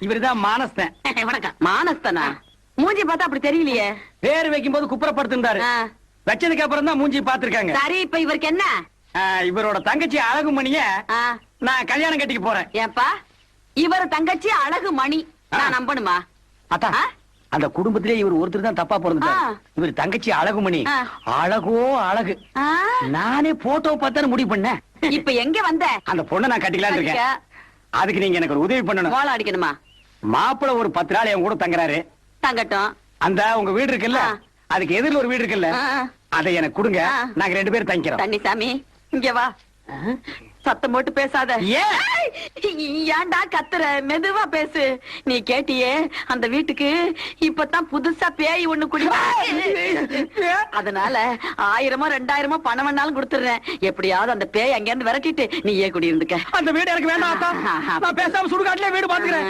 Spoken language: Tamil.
இவருதான் மானஸ்தன். வணக்கம். மானஸ்தனா? மூஞ்சி பார்த்தா அப்படி தெரியலையே. பேரு வைக்கும் போது குப்புறப்படுத்திருந்தாரு. வச்சதுக்கு அப்புறம் தான் மூஞ்சி பாத்துருக்காங்க. சரி, இப்ப இவருக்கு என்ன? இவரோட தங்கச்சி அழகுமணிய நான் கல்யாணம் கட்டிக்க போறேன். ஏப்பா, இவர் தங்கச்சி அழகு மணி நான் நம்பணுமா? அத்தா, அந்த குடும்பத்திலே இவர் ஒருத்தர் தான் தப்பா பிறந்தார். இவர் தங்கச்சி அழகுமணி அழகோ அழகு. நானே போட்டோ பார்த்தானு முடிவு பண்ணேன். இப்ப எங்க வந்த? அந்த பொண்ணை நான் கட்டிக்கலாம்னு இருக்கேன். அதுக்கு நீங்க எனக்கு ஒரு உதவி பண்ணணும். கோலம் அடிக்கணுமா? மாப்பிள ஒரு 10 நாள் என் கூட தங்குறாரு. தங்கட்டும். அந்த உங்க வீடு இருக்குல்ல, அதுக்கு எதிரில் ஒரு வீடு இருக்குல்ல, அதை எனக்கு கொடுங்க. நாங்க 2 பேரும் தங்கிக்கிறோம். தண்ணிசாமி, இங்க வா. சத்தம் போட்டு பேசாத. ஏன்டா கத்துற? மெதுவா பேசு. நீ கேட்டியே, அந்த வீட்டுக்கு இப்பதான் புதுசா பேய் ஒண்ணு குடி. அதனால 1000மோ 2000மோ பணம் வேணாலும் கொடுத்துறேன். எப்படியாவது அந்த பேய் அங்க இருந்து விரட்டிட்டு நீ ஏன் குடி இருந்துக்க. அந்த வீடு எனக்கு வேண்டாம். நான் பேசாம சுடுகாட்டுல வீடு பாத்துக்கிறேன்.